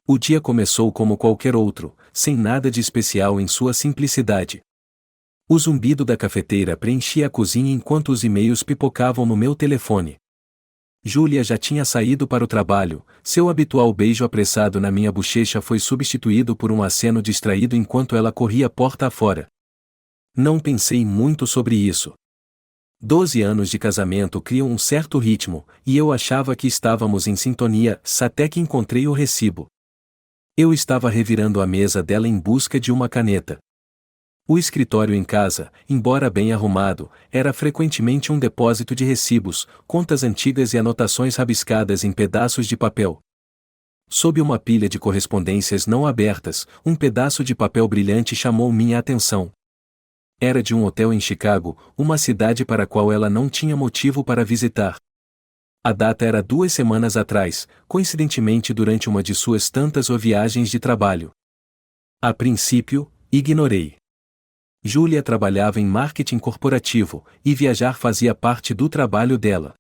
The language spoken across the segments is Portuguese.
O dia começou como qualquer outro, sem nada de especial em sua simplicidade. O zumbido da cafeteira preenchia a cozinha enquanto os e-mails pipocavam no meu telefone. Júlia já tinha saído para o trabalho, seu habitual beijo apressado na minha bochecha foi substituído por um aceno distraído enquanto ela corria porta afora. Não pensei muito sobre isso. 12 anos de casamento criam um certo ritmo, e eu achava que estávamos em sintonia, até que encontrei o recibo. Eu estava revirando a mesa dela em busca de uma caneta. O escritório em casa, embora bem arrumado, era frequentemente um depósito de recibos, contas antigas e anotações rabiscadas em pedaços de papel. Sob uma pilha de correspondências não abertas, um pedaço de papel brilhante chamou minha atenção. Era de um hotel em Chicago, uma cidade para a qual ela não tinha motivo para visitar. A data era 2 semanas atrás, coincidentemente durante uma de suas tantas viagens de trabalho. A princípio, ignorei. Júlia trabalhava em marketing corporativo, e viajar fazia parte do trabalho dela.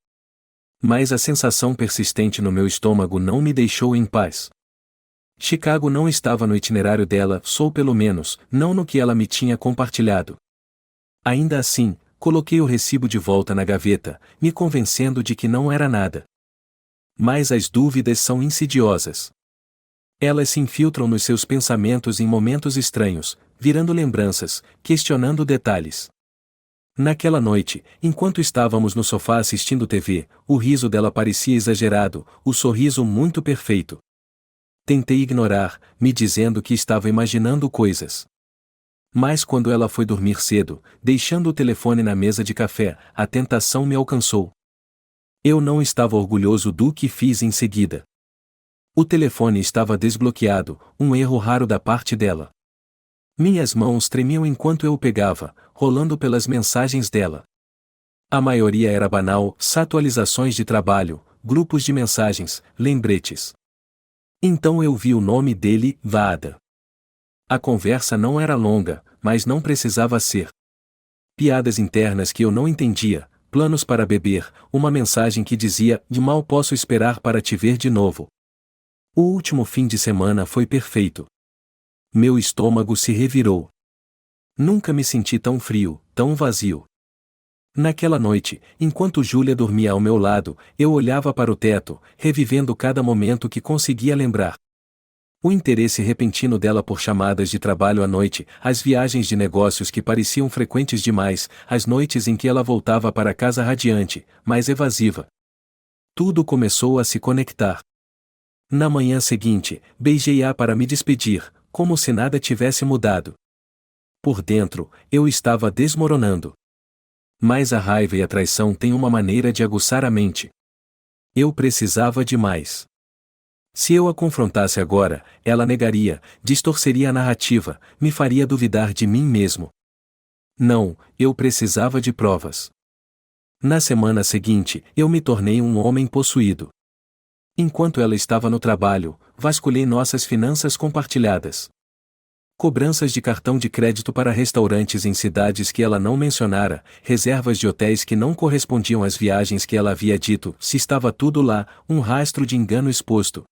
Mas a sensação persistente no meu estômago não me deixou em paz. Chicago não estava no itinerário dela, ou pelo menos, não no que ela me tinha compartilhado. Ainda assim, coloquei o recibo de volta na gaveta, me convencendo de que não era nada. Mas as dúvidas são insidiosas. Elas se infiltram nos seus pensamentos em momentos estranhos, virando lembranças, questionando detalhes. Naquela noite, enquanto estávamos no sofá assistindo TV, o riso dela parecia exagerado, o sorriso muito perfeito. Tentei ignorar, me dizendo que estava imaginando coisas. Mas quando ela foi dormir cedo, deixando o telefone na mesa de café, a tentação me alcançou. Eu não estava orgulhoso do que fiz em seguida. O telefone estava desbloqueado, um erro raro da parte dela. Minhas mãos tremiam enquanto eu o pegava, rolando pelas mensagens dela. A maioria era banal, atualizações de trabalho, grupos de mensagens, lembretes. Então eu vi o nome dele, Vada. A conversa não era longa, mas não precisava ser. Piadas internas que eu não entendia, planos para beber, uma mensagem que dizia, de mal posso esperar para te ver de novo. O último fim de semana foi perfeito. Meu estômago se revirou. Nunca me senti tão frio, tão vazio. Naquela noite, enquanto Júlia dormia ao meu lado, eu olhava para o teto, revivendo cada momento que conseguia lembrar. O interesse repentino dela por chamadas de trabalho à noite, as viagens de negócios que pareciam frequentes demais, as noites em que ela voltava para casa radiante, mas evasiva. Tudo começou a se conectar. Na manhã seguinte, beijei-a para me despedir, como se nada tivesse mudado. Por dentro, eu estava desmoronando. Mas a raiva e a traição têm uma maneira de aguçar a mente. Eu precisava de mais. Se eu a confrontasse agora, ela negaria, distorceria a narrativa, me faria duvidar de mim mesmo. Não, eu precisava de provas. Na semana seguinte, eu me tornei um homem possuído. Enquanto ela estava no trabalho, vasculhei nossas finanças compartilhadas. Cobranças de cartão de crédito para restaurantes em cidades que ela não mencionara, reservas de hotéis que não correspondiam às viagens que ela havia dito, se estava tudo lá, um rastro de engano exposto.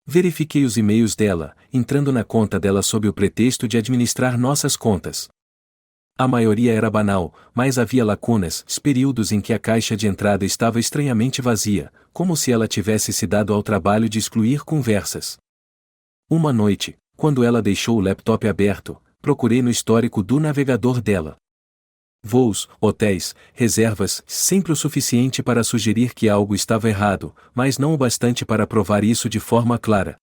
Verifiquei os e-mails dela, entrando na conta dela sob o pretexto de administrar nossas contas. A maioria era banal, mas havia lacunas, períodos em que a caixa de entrada estava estranhamente vazia, como se ela tivesse se dado ao trabalho de excluir conversas. Uma noite, quando ela deixou o laptop aberto, procurei no histórico do navegador dela. Voos, hotéis, reservas, sempre o suficiente para sugerir que algo estava errado, mas não o bastante para provar isso de forma clara.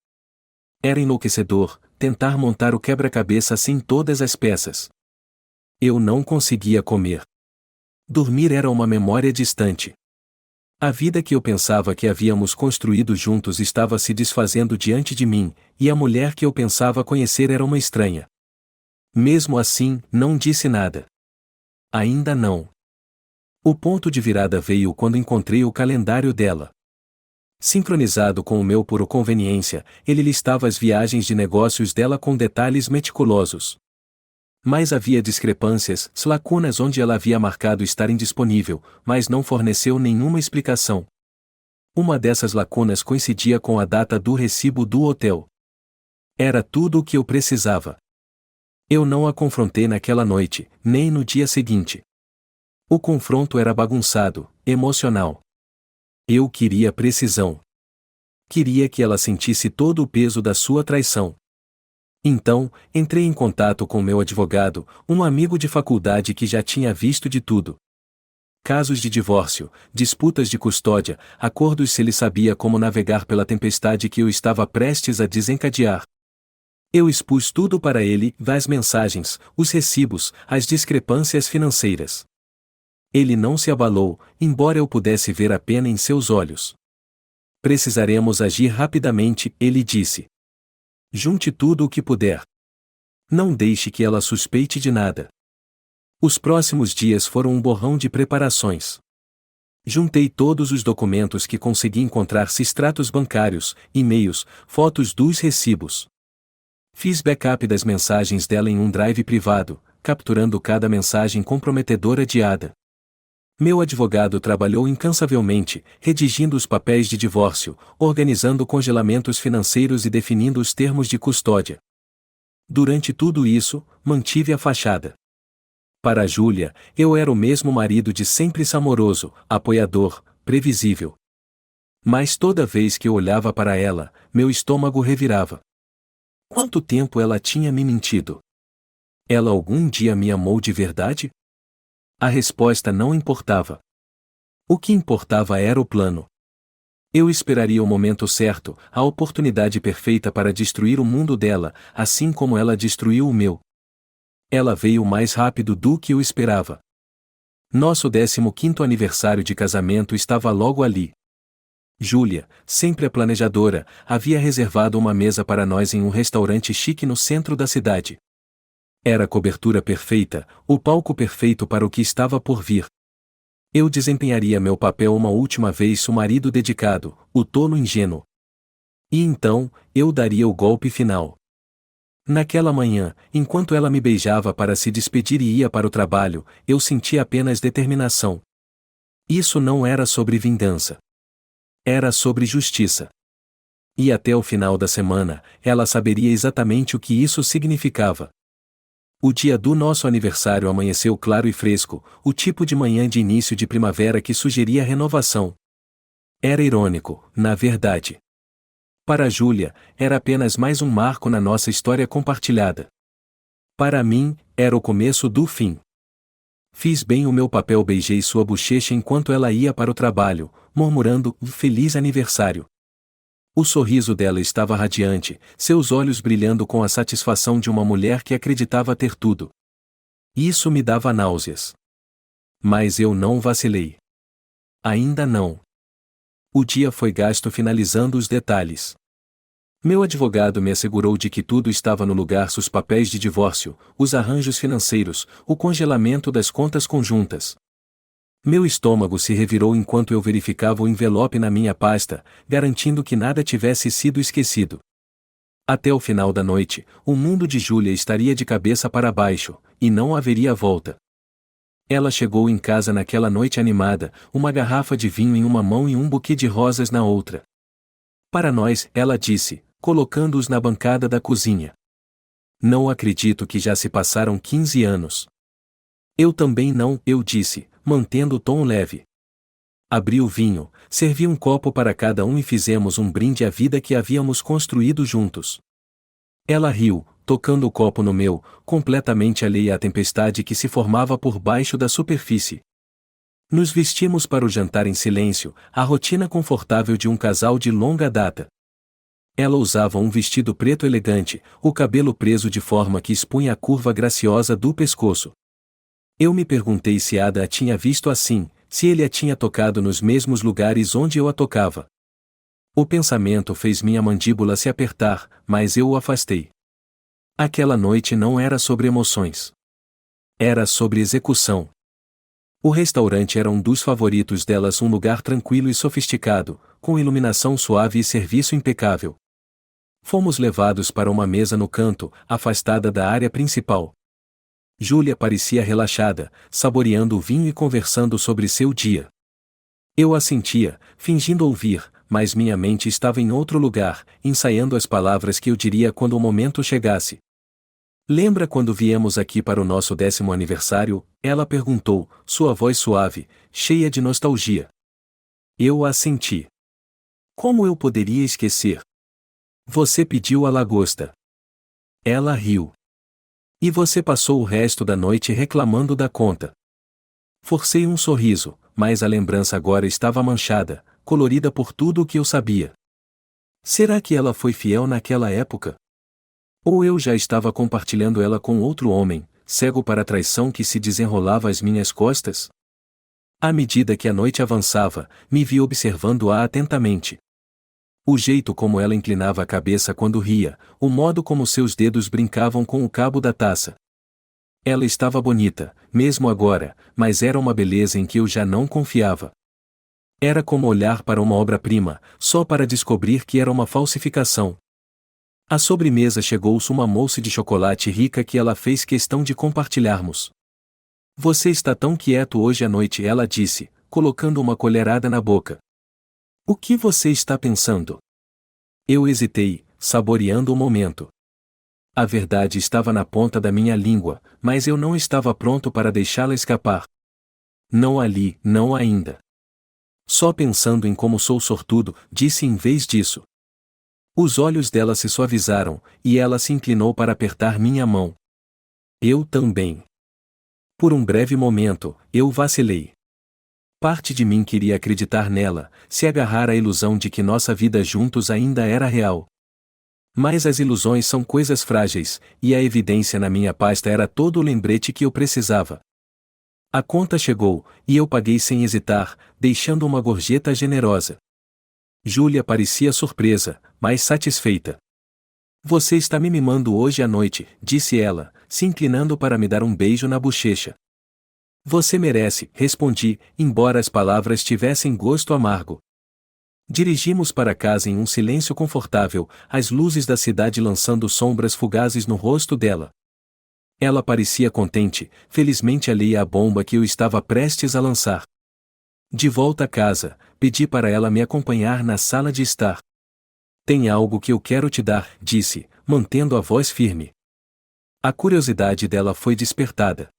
Era enlouquecedor tentar montar o quebra-cabeça sem todas as peças. Eu não conseguia comer. Dormir era uma memória distante. A vida que eu pensava que havíamos construído juntos estava se desfazendo diante de mim, e a mulher que eu pensava conhecer era uma estranha. Mesmo assim, não disse nada. Ainda não. O ponto de virada veio quando encontrei o calendário dela. Sincronizado com o meu por conveniência, ele listava as viagens de negócios dela com detalhes meticulosos. Mas havia discrepâncias, lacunas onde ela havia marcado estar indisponível, mas não forneceu nenhuma explicação. Uma dessas lacunas coincidia com a data do recibo do hotel. Era tudo o que eu precisava. Eu não a confrontei naquela noite, nem no dia seguinte. O confronto era bagunçado, emocional. Eu queria precisão. Queria que ela sentisse todo o peso da sua traição. Então, entrei em contato com meu advogado, um amigo de faculdade que já tinha visto de tudo. Casos de divórcio, disputas de custódia, acordos se ele sabia como navegar pela tempestade que eu estava prestes a desencadear. Eu expus tudo para ele, as mensagens, os recibos, as discrepâncias financeiras. Ele não se abalou, embora eu pudesse ver a pena em seus olhos. Precisaremos agir rapidamente, ele disse. Junte tudo o que puder. Não deixe que ela suspeite de nada. Os próximos dias foram um borrão de preparações. Juntei todos os documentos que consegui encontrar, extratos bancários, e-mails, fotos dos recibos. Fiz backup das mensagens dela em um drive privado, capturando cada mensagem comprometedora de Ada. Meu advogado trabalhou incansavelmente, redigindo os papéis de divórcio, organizando congelamentos financeiros e definindo os termos de custódia. Durante tudo isso, mantive a fachada. Para Júlia, eu era o mesmo marido de sempre amoroso, apoiador, previsível. Mas toda vez que eu olhava para ela, meu estômago revirava. Quanto tempo ela tinha me mentido? Ela algum dia me amou de verdade? A resposta não importava. O que importava era o plano. Eu esperaria o momento certo, a oportunidade perfeita para destruir o mundo dela, assim como ela destruiu o meu. Ela veio mais rápido do que eu esperava. Nosso 15º aniversário de casamento estava logo ali. Júlia, sempre a planejadora, havia reservado uma mesa para nós em um restaurante chique no centro da cidade. Era a cobertura perfeita, o palco perfeito para o que estava por vir. Eu desempenharia meu papel uma última vez, o marido dedicado, o tolo ingênuo. E então, eu daria o golpe final. Naquela manhã, enquanto ela me beijava para se despedir e ia para o trabalho, eu sentia apenas determinação. Isso não era sobre vingança. Era sobre justiça. E até o final da semana, ela saberia exatamente o que isso significava. O dia do nosso aniversário amanheceu claro e fresco, o tipo de manhã de início de primavera que sugeria renovação. Era irônico, na verdade. Para Júlia, era apenas mais um marco na nossa história compartilhada. Para mim, era o começo do fim. Fiz bem o meu papel, beijei sua bochecha enquanto ela ia para o trabalho, murmurando, "Feliz aniversário." O sorriso dela estava radiante, seus olhos brilhando com a satisfação de uma mulher que acreditava ter tudo. Isso me dava náuseas. Mas eu não vacilei. Ainda não. O dia foi gasto finalizando os detalhes. Meu advogado me assegurou de que tudo estava no lugar: os papéis de divórcio, os arranjos financeiros, o congelamento das contas conjuntas. Meu estômago se revirou enquanto eu verificava o envelope na minha pasta, garantindo que nada tivesse sido esquecido. Até o final da noite, o mundo de Júlia estaria de cabeça para baixo, e não haveria volta. Ela chegou em casa naquela noite animada, uma garrafa de vinho em uma mão e um buquê de rosas na outra. "Para nós", ela disse, colocando-os na bancada da cozinha. "Não acredito que já se passaram 15 anos." "Eu também não", eu disse, mantendo o tom leve. Abri o vinho, servi um copo para cada um e fizemos um brinde à vida que havíamos construído juntos. Ela riu, tocando o copo no meu, completamente alheia à tempestade que se formava por baixo da superfície. Nos vestimos para o jantar em silêncio, a rotina confortável de um casal de longa data. Ela usava um vestido preto elegante, o cabelo preso de forma que expunha a curva graciosa do pescoço. Eu me perguntei se Ada a tinha visto assim, se ele a tinha tocado nos mesmos lugares onde eu a tocava. O pensamento fez minha mandíbula se apertar, mas eu o afastei. Aquela noite não era sobre emoções. Era sobre execução. O restaurante era um dos favoritos delas, um lugar tranquilo e sofisticado, com iluminação suave e serviço impecável. Fomos levados para uma mesa no canto, afastada da área principal. Júlia parecia relaxada, saboreando o vinho e conversando sobre seu dia. Eu assentia, fingindo ouvir, mas minha mente estava em outro lugar, ensaiando as palavras que eu diria quando o momento chegasse. Lembra quando viemos aqui para o nosso 10º aniversário? Ela perguntou, sua voz suave, cheia de nostalgia. Eu assenti. Como eu poderia esquecer? Você pediu a lagosta. Ela riu. E você passou o resto da noite reclamando da conta. Forcei um sorriso, mas a lembrança agora estava manchada, colorida por tudo o que eu sabia. Será que ela foi fiel naquela época? Ou eu já estava compartilhando ela com outro homem, cego para a traição que se desenrolava às minhas costas? À medida que a noite avançava, me vi observando-a atentamente. O jeito como ela inclinava a cabeça quando ria, o modo como seus dedos brincavam com o cabo da taça. Ela estava bonita, mesmo agora, mas era uma beleza em que eu já não confiava. Era como olhar para uma obra-prima, só para descobrir que era uma falsificação. À sobremesa chegou-se uma mousse de chocolate rica que ela fez questão de compartilharmos. Você está tão quieto hoje à noite, ela disse, colocando uma colherada na boca. O que você está pensando? Eu hesitei, saboreando o momento. A verdade estava na ponta da minha língua, mas eu não estava pronto para deixá-la escapar. Não ali, não ainda. Só pensando em como sou sortudo, disse em vez disso. Os olhos dela se suavizaram, e ela se inclinou para apertar minha mão. Eu também. Por um breve momento, eu vacilei. Parte de mim queria acreditar nela, se agarrar à ilusão de que nossa vida juntos ainda era real. Mas as ilusões são coisas frágeis, e a evidência na minha pasta era todo o lembrete que eu precisava. A conta chegou, e eu paguei sem hesitar, deixando uma gorjeta generosa. Júlia parecia surpresa, mas satisfeita. Você está me mimando hoje à noite, disse ela, se inclinando para me dar um beijo na bochecha. Você merece, respondi, embora as palavras tivessem gosto amargo. Dirigimos para casa em um silêncio confortável, as luzes da cidade lançando sombras fugazes no rosto dela. Ela parecia contente, felizmente alheia à bomba que eu estava prestes a lançar. De volta a casa, pedi para ela me acompanhar na sala de estar. Tem algo que eu quero te dar, disse, mantendo a voz firme. A curiosidade dela foi despertada.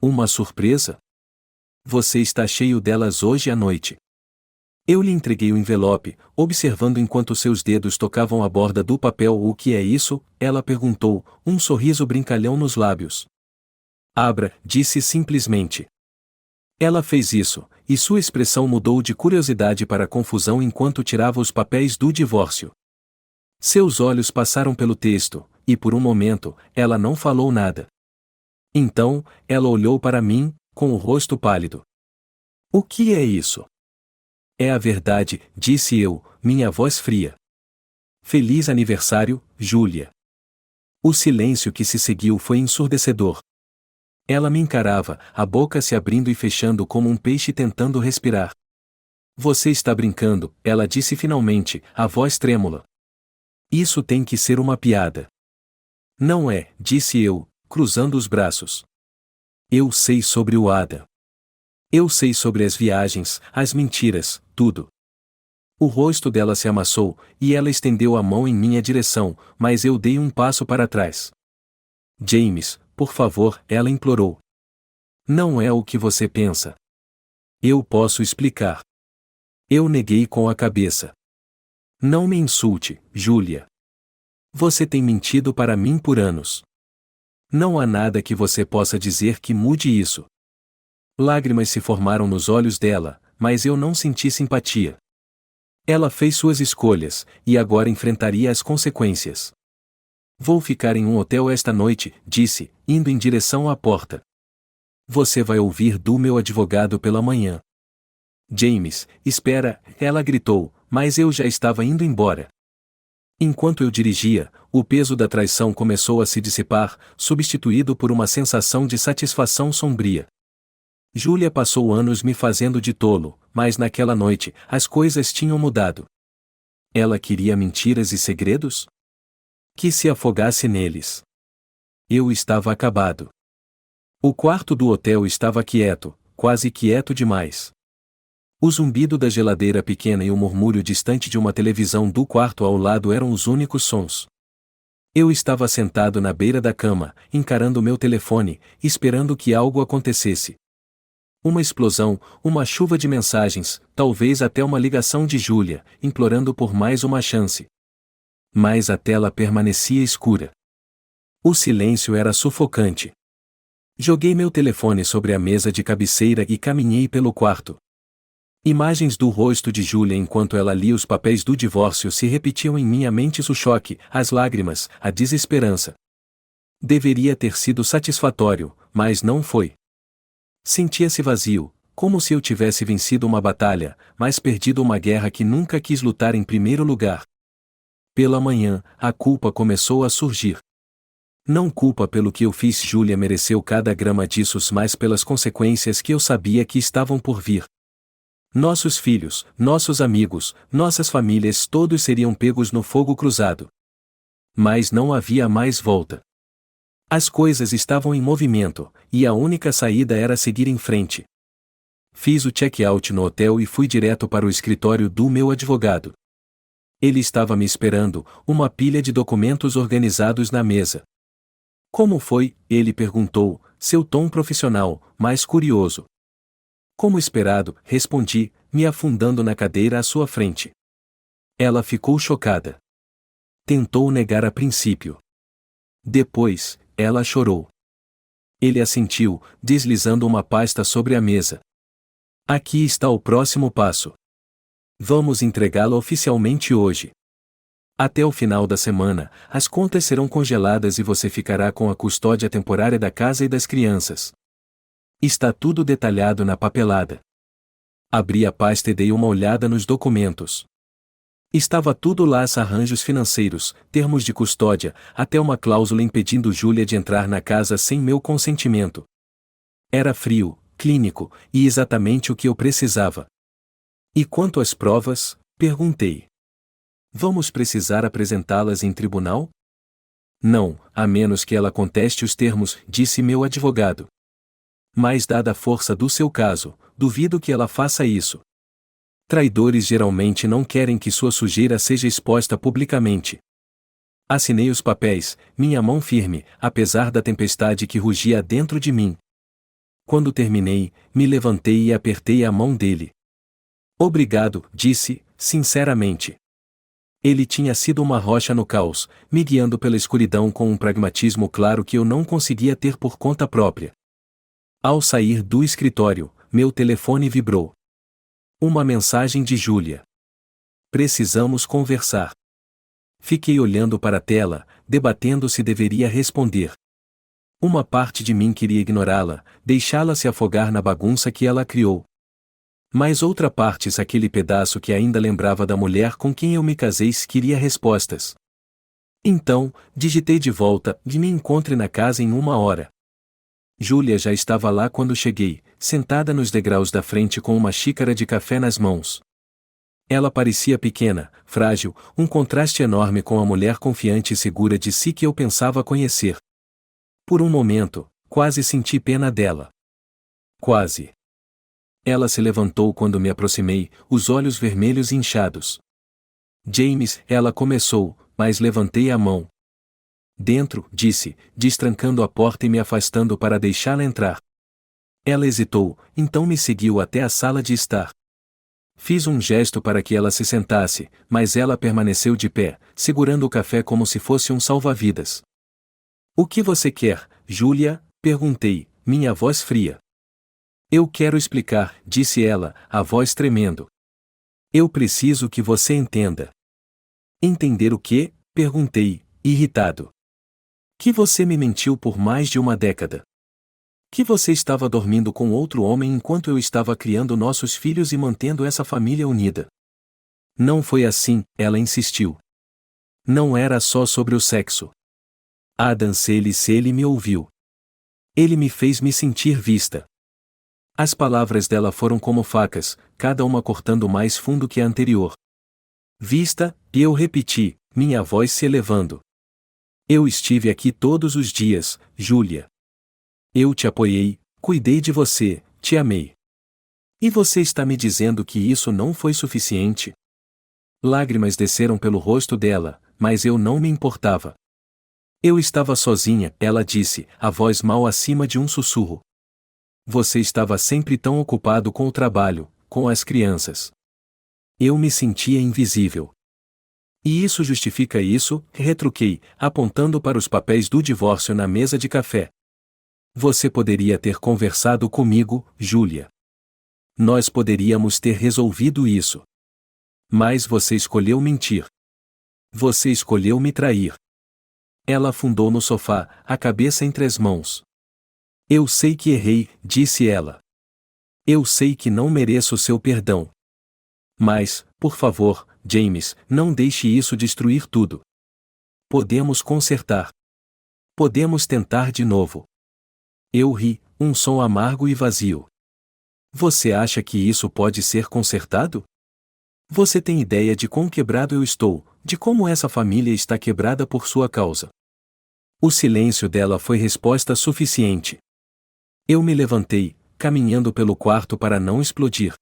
Uma surpresa? Você está cheio delas hoje à noite. Eu lhe entreguei o envelope, observando enquanto seus dedos tocavam a borda do papel. O que é isso? Ela perguntou, um sorriso brincalhão nos lábios. Abra, disse simplesmente. Ela fez isso, e sua expressão mudou de curiosidade para confusão enquanto tirava os papéis do divórcio. Seus olhos passaram pelo texto, e por um momento, ela não falou nada. Então, ela olhou para mim, com o rosto pálido. O que é isso? É a verdade, disse eu, minha voz fria. Feliz aniversário, Júlia. O silêncio que se seguiu foi ensurdecedor. Ela me encarava, a boca se abrindo e fechando como um peixe tentando respirar. Você está brincando, ela disse finalmente, a voz trêmula. Isso tem que ser uma piada. Não é, disse eu, cruzando os braços. Eu sei sobre o Ada. Eu sei sobre as viagens, as mentiras, tudo. O rosto dela se amassou, e ela estendeu a mão em minha direção, mas eu dei um passo para trás. James, por favor, ela implorou. Não é o que você pensa. Eu posso explicar. Eu neguei com a cabeça. Não me insulte, Júlia. Você tem mentido para mim por anos. Não há nada que você possa dizer que mude isso. Lágrimas se formaram nos olhos dela, mas eu não senti simpatia. Ela fez suas escolhas, e agora enfrentaria as consequências. Vou ficar em um hotel esta noite, disse, indo em direção à porta. Você vai ouvir do meu advogado pela manhã. James, espera, ela gritou, mas eu já estava indo embora. Enquanto eu dirigia, o peso da traição começou a se dissipar, substituído por uma sensação de satisfação sombria. Júlia passou anos me fazendo de tolo, mas naquela noite, as coisas tinham mudado. Ela queria mentiras e segredos? Que se afogasse neles. Eu estava acabado. O quarto do hotel estava quieto, quase quieto demais. O zumbido da geladeira pequena e o murmúrio distante de uma televisão do quarto ao lado eram os únicos sons. Eu estava sentado na beira da cama, encarando meu telefone, esperando que algo acontecesse. Uma explosão, uma chuva de mensagens, talvez até uma ligação de Júlia, implorando por mais uma chance. Mas a tela permanecia escura. O silêncio era sufocante. Joguei meu telefone sobre a mesa de cabeceira e caminhei pelo quarto. Imagens do rosto de Júlia enquanto ela lia os papéis do divórcio se repetiam em minha mente: o choque, as lágrimas, a desesperança. Deveria ter sido satisfatório, mas não foi. Sentia-se vazio, como se eu tivesse vencido uma batalha, mas perdido uma guerra que nunca quis lutar em primeiro lugar. Pela manhã, a culpa começou a surgir. Não culpa pelo que eu fiz, Júlia mereceu cada grama disso, mas pelas consequências que eu sabia que estavam por vir. Nossos filhos, nossos amigos, nossas famílias, todos seriam pegos no fogo cruzado. Mas não havia mais volta. As coisas estavam em movimento, e a única saída era seguir em frente. Fiz o check-out no hotel e fui direto para o escritório do meu advogado. Ele estava me esperando, uma pilha de documentos organizados na mesa. Como foi? Ele perguntou, seu tom profissional, mas curioso. Como esperado, respondi, me afundando na cadeira à sua frente. Ela ficou chocada. Tentou negar a princípio. Depois, ela chorou. Ele assentiu, deslizando uma pasta sobre a mesa. Aqui está o próximo passo. Vamos entregá-la oficialmente hoje. Até o final da semana, as contas serão congeladas e você ficará com a custódia temporária da casa e das crianças. Está tudo detalhado na papelada. Abri a pasta e dei uma olhada nos documentos. Estava tudo lá: arranjos financeiros, termos de custódia, até uma cláusula impedindo Júlia de entrar na casa sem meu consentimento. Era frio, clínico, e exatamente o que eu precisava. E quanto às provas? Perguntei. Vamos precisar apresentá-las em tribunal? Não, a menos que ela conteste os termos, disse meu advogado. Mas dada a força do seu caso, duvido que ela faça isso. Traidores geralmente não querem que sua sujeira seja exposta publicamente. Assinei os papéis, minha mão firme, apesar da tempestade que rugia dentro de mim. Quando terminei, me levantei e apertei a mão dele. Obrigado, disse, sinceramente. Ele tinha sido uma rocha no caos, me guiando pela escuridão com um pragmatismo claro que eu não conseguia ter por conta própria. Ao sair do escritório, meu telefone vibrou. Uma mensagem de Júlia. Precisamos conversar. Fiquei olhando para a tela, debatendo se deveria responder. Uma parte de mim queria ignorá-la, deixá-la se afogar na bagunça que ela criou. Mas outra parte, aquele pedaço que ainda lembrava da mulher com quem eu me casei, queria respostas. Então, digitei de volta: me encontre na casa em 1 hora. Júlia já estava lá quando cheguei, sentada nos degraus da frente com uma xícara de café nas mãos. Ela parecia pequena, frágil, um contraste enorme com a mulher confiante e segura de si que eu pensava conhecer. Por um momento, quase senti pena dela. Quase. Ela se levantou quando me aproximei, os olhos vermelhos e inchados. James, ela começou, mas levantei a mão. Dentro, disse, destrancando a porta e me afastando para deixá-la entrar. Ela hesitou, então me seguiu até a sala de estar. Fiz um gesto para que ela se sentasse, mas ela permaneceu de pé, segurando o café como se fosse um salva-vidas. O que você quer, Júlia? Perguntei, minha voz fria. Eu quero explicar, disse ela, a voz tremendo. Eu preciso que você entenda. Entender o quê? Perguntei, irritado. Que você me mentiu por mais de uma década. Que você estava dormindo com outro homem enquanto eu estava criando nossos filhos e mantendo essa família unida. Não foi assim, ela insistiu. Não era só sobre o sexo. Adam Seeley me ouviu. Ele me fez me sentir vista. As palavras dela foram como facas, cada uma cortando mais fundo que a anterior. Vista, e eu repeti, minha voz se elevando. Eu estive aqui todos os dias, Júlia. Eu te apoiei, cuidei de você, te amei. E você está me dizendo que isso não foi suficiente? Lágrimas desceram pelo rosto dela, mas eu não me importava. Eu estava sozinha, ela disse, a voz mal acima de um sussurro. Você estava sempre tão ocupado com o trabalho, com as crianças. Eu me sentia invisível. E isso justifica isso, retruquei, apontando para os papéis do divórcio na mesa de café. Você poderia ter conversado comigo, Júlia. Nós poderíamos ter resolvido isso. Mas você escolheu mentir. Você escolheu me trair. Ela afundou no sofá, a cabeça entre as mãos. Eu sei que errei, disse ela. Eu sei que não mereço seu perdão. Mas, por favor, James, não deixe isso destruir tudo. Podemos consertar. Podemos tentar de novo. Eu ri, um som amargo e vazio. Você acha que isso pode ser consertado? Você tem ideia de quão quebrado eu estou, de como essa família está quebrada por sua causa. O silêncio dela foi resposta suficiente. Eu me levantei, caminhando pelo quarto para não explodir.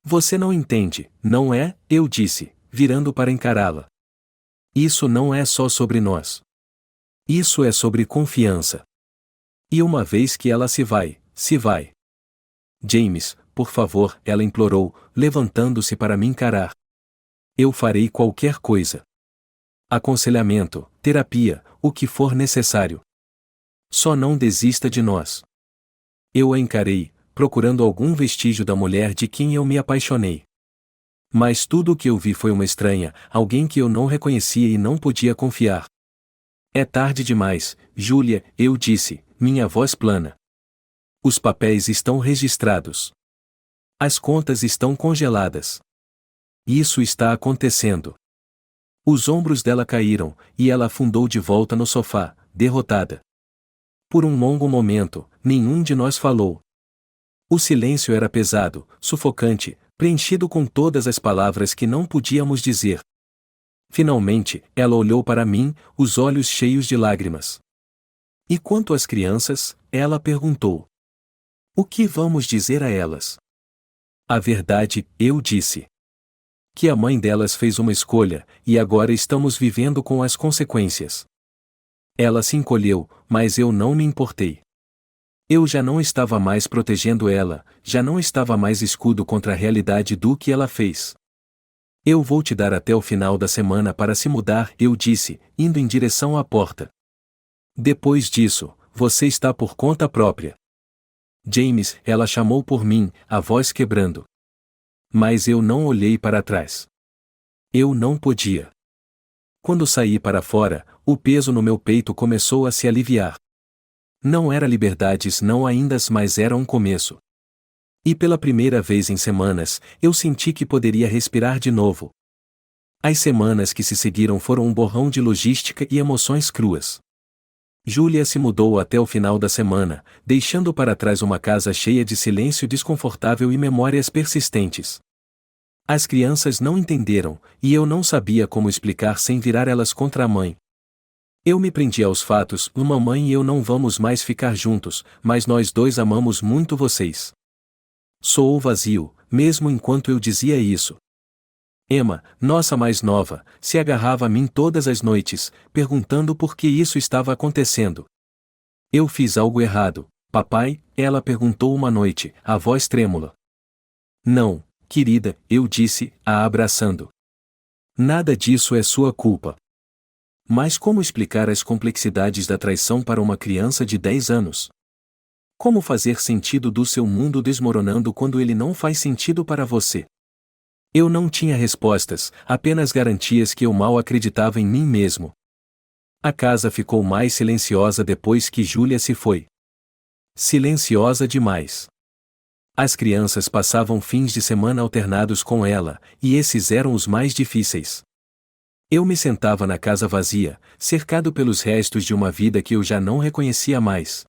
Você não entende, não é? Eu disse, virando para encará-la. Isso não é só sobre nós. Isso é sobre confiança. E uma vez que ela se vai, se vai. James, por favor, ela implorou, levantando-se para me encarar. Eu farei qualquer coisa. Aconselhamento, terapia, o que for necessário. Só não desista de nós. Eu a encarei, procurando algum vestígio da mulher de quem eu me apaixonei. Mas tudo o que eu vi foi uma estranha, alguém que eu não reconhecia e não podia confiar. É tarde demais, Júlia, eu disse, minha voz plana. Os papéis estão registrados. As contas estão congeladas. Isso está acontecendo. Os ombros dela caíram, e ela afundou de volta no sofá, derrotada. Por um longo momento, nenhum de nós falou. O silêncio era pesado, sufocante, preenchido com todas as palavras que não podíamos dizer. Finalmente, ela olhou para mim, os olhos cheios de lágrimas. E quanto às crianças? Ela perguntou. O que vamos dizer a elas? A verdade, eu disse. Que a mãe delas fez uma escolha, e agora estamos vivendo com as consequências. Ela se encolheu, mas eu não me importei. Eu já não estava mais protegendo ela, já não estava mais escudo contra a realidade do que ela fez. Eu vou te dar até o final da semana para se mudar, eu disse, indo em direção à porta. Depois disso, você está por conta própria. James, ela chamou por mim, a voz quebrando. Mas eu não olhei para trás. Eu não podia. Quando saí para fora, o peso no meu peito começou a se aliviar. Não era liberdades não ainda, mas era um começo. E pela primeira vez em semanas, eu senti que poderia respirar de novo. As semanas que se seguiram foram um borrão de logística e emoções cruas. Júlia se mudou até o final da semana, deixando para trás uma casa cheia de silêncio desconfortável e memórias persistentes. As crianças não entenderam, e eu não sabia como explicar sem virar elas contra a mãe. Eu me prendi aos fatos, mamãe e eu não vamos mais ficar juntos, mas nós dois amamos muito vocês. Soou vazio, mesmo enquanto eu dizia isso. Emma, nossa mais nova, se agarrava a mim todas as noites, perguntando por que isso estava acontecendo. Eu fiz algo errado, papai? Ela perguntou uma noite, a voz trêmula. Não, querida, eu disse, a abraçando. Nada disso é sua culpa. Mas como explicar as complexidades da traição para uma criança de 10 anos? Como fazer sentido do seu mundo desmoronando quando ele não faz sentido para você? Eu não tinha respostas, apenas garantias que eu mal acreditava em mim mesmo. A casa ficou mais silenciosa depois que Júlia se foi. Silenciosa demais. As crianças passavam fins de semana alternados com ela, e esses eram os mais difíceis. Eu me sentava na casa vazia, cercado pelos restos de uma vida que eu já não reconhecia mais.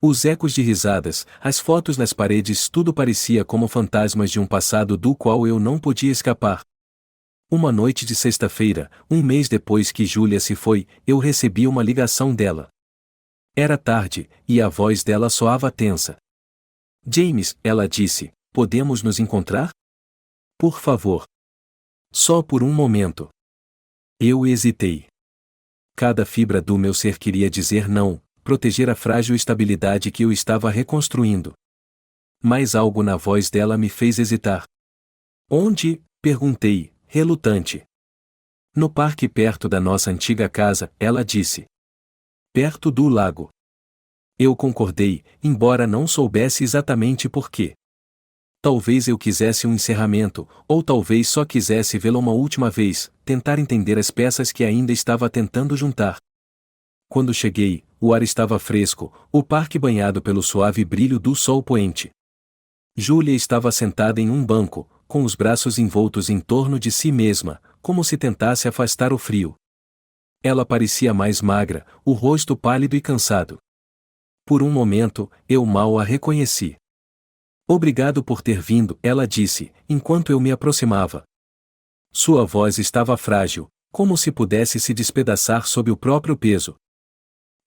Os ecos de risadas, as fotos nas paredes, tudo parecia como fantasmas de um passado do qual eu não podia escapar. Uma noite de sexta-feira, um mês depois que Júlia se foi, eu recebi uma ligação dela. Era tarde, e a voz dela soava tensa. James, ela disse, podemos nos encontrar? Por favor. Só por um momento. Eu hesitei. Cada fibra do meu ser queria dizer não, proteger a frágil estabilidade que eu estava reconstruindo. Mas algo na voz dela me fez hesitar. Onde? Perguntei, relutante. No parque perto da nossa antiga casa, ela disse. Perto do lago. Eu concordei, embora não soubesse exatamente por quê. Talvez eu quisesse um encerramento, ou talvez só quisesse vê-la uma última vez, tentar entender as peças que ainda estava tentando juntar. Quando cheguei, o ar estava fresco, o parque banhado pelo suave brilho do sol poente. Júlia estava sentada em um banco, com os braços envoltos em torno de si mesma, como se tentasse afastar o frio. Ela parecia mais magra, o rosto pálido e cansado. Por um momento, eu mal a reconheci. Obrigado por ter vindo, ela disse, enquanto eu me aproximava. Sua voz estava frágil, como se pudesse se despedaçar sob o próprio peso.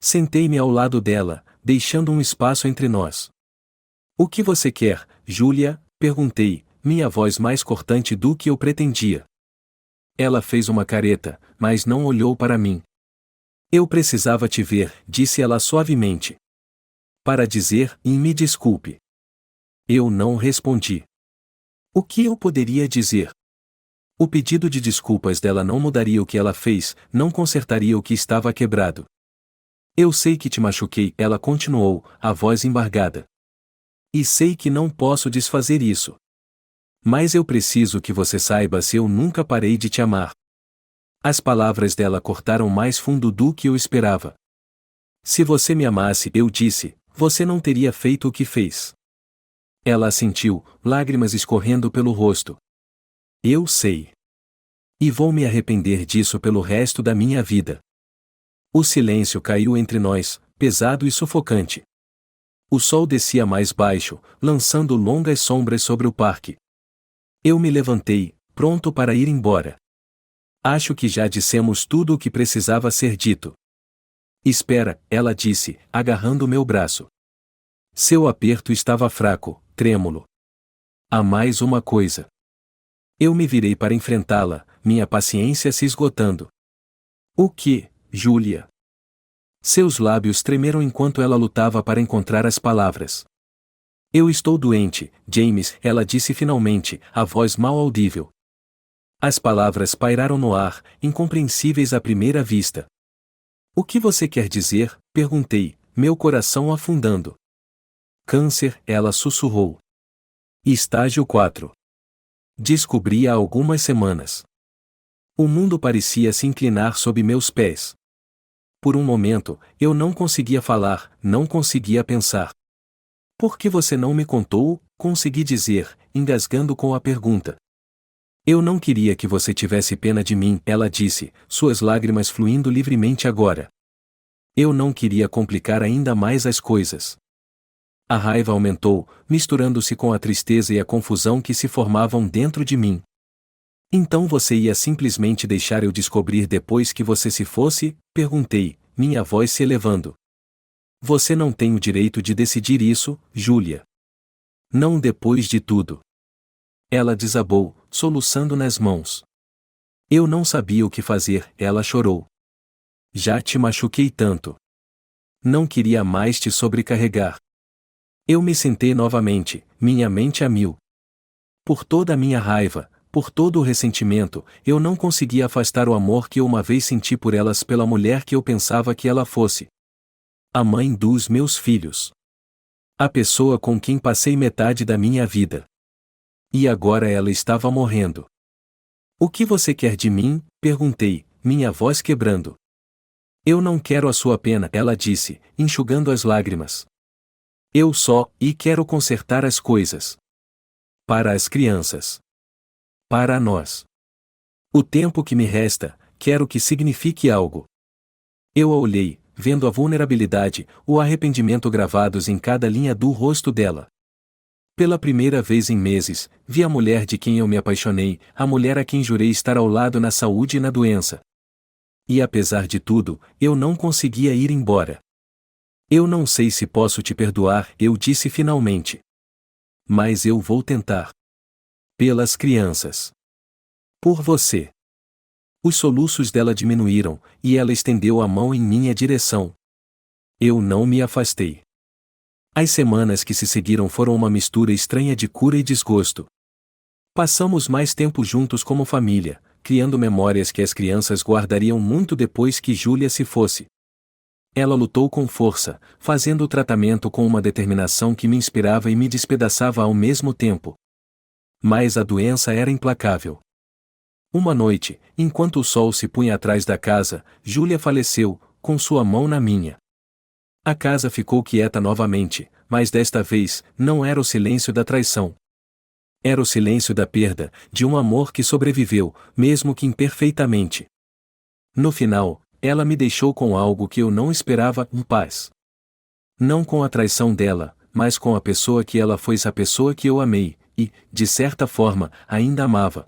Sentei-me ao lado dela, deixando um espaço entre nós. O que você quer, Júlia? Perguntei, minha voz mais cortante do que eu pretendia. Ela fez uma careta, mas não olhou para mim. Eu precisava te ver, disse ela suavemente. Para dizer, me desculpe. Eu não respondi. O que eu poderia dizer? O pedido de desculpas dela não mudaria o que ela fez, não consertaria o que estava quebrado. Eu sei que te machuquei, ela continuou, a voz embargada. E sei que não posso desfazer isso. Mas eu preciso que você saiba se eu nunca parei de te amar. As palavras dela cortaram mais fundo do que eu esperava. Se você me amasse, eu disse, você não teria feito o que fez. Ela assentiu, lágrimas escorrendo pelo rosto. Eu sei. E vou me arrepender disso pelo resto da minha vida. O silêncio caiu entre nós, pesado e sufocante. O sol descia mais baixo, lançando longas sombras sobre o parque. Eu me levantei, pronto para ir embora. Acho que já dissemos tudo o que precisava ser dito. Espera, ela disse, agarrando meu braço. Seu aperto estava fraco, trêmulo. Há mais uma coisa. Eu me virei para enfrentá-la, minha paciência se esgotando. O que, Júlia? Seus lábios tremeram enquanto ela lutava para encontrar as palavras. Eu estou doente, James, ela disse finalmente, a voz mal audível. As palavras pairaram no ar, incompreensíveis à primeira vista. O que você quer dizer? Perguntei, meu coração afundando. Câncer, ela sussurrou. Estágio 4. Descobri há algumas semanas. O mundo parecia se inclinar sob meus pés. Por um momento, eu não conseguia falar, não conseguia pensar. Por que você não me contou? Consegui dizer, engasgando com a pergunta. Eu não queria que você tivesse pena de mim, ela disse, suas lágrimas fluindo livremente agora. Eu não queria complicar ainda mais as coisas. A raiva aumentou, misturando-se com a tristeza e a confusão que se formavam dentro de mim. Então você ia simplesmente deixar eu descobrir depois que você se fosse? Perguntei, minha voz se elevando. Você não tem o direito de decidir isso, Júlia. Não depois de tudo. Ela desabou, soluçando nas mãos. Eu não sabia o que fazer, ela chorou. Já te machuquei tanto. Não queria mais te sobrecarregar. Eu me sentei novamente, minha mente a mil. Por toda a minha raiva, por todo o ressentimento, eu não conseguia afastar o amor que eu uma vez senti por elas pela mulher que eu pensava que ela fosse. A mãe dos meus filhos. A pessoa com quem passei metade da minha vida. E agora ela estava morrendo. O que você quer de mim? Perguntei, minha voz quebrando. Eu não quero a sua pena, ela disse, enxugando as lágrimas. Eu só quero consertar as coisas. Para as crianças. Para nós. O tempo que me resta, quero que signifique algo. Eu a olhei, vendo a vulnerabilidade, o arrependimento gravados em cada linha do rosto dela. Pela primeira vez em meses, vi a mulher de quem eu me apaixonei, a mulher a quem jurei estar ao lado na saúde e na doença. E apesar de tudo, eu não conseguia ir embora. Eu não sei se posso te perdoar, eu disse finalmente. Mas eu vou tentar. Pelas crianças. Por você. Os soluços dela diminuíram, e ela estendeu a mão em minha direção. Eu não me afastei. As semanas que se seguiram foram uma mistura estranha de cura e desgosto. Passamos mais tempo juntos como família, criando memórias que as crianças guardariam muito depois que Júlia se fosse. Ela lutou com força, fazendo o tratamento com uma determinação que me inspirava e me despedaçava ao mesmo tempo. Mas a doença era implacável. Uma noite, enquanto o sol se punha atrás da casa, Júlia faleceu, com sua mão na minha. A casa ficou quieta novamente, mas desta vez, não era o silêncio da traição. Era o silêncio da perda, de um amor que sobreviveu, mesmo que imperfeitamente. No final, ela me deixou com algo que eu não esperava, paz. Não com a traição dela, mas com a pessoa que ela foi, a pessoa que eu amei, e, de certa forma, ainda amava.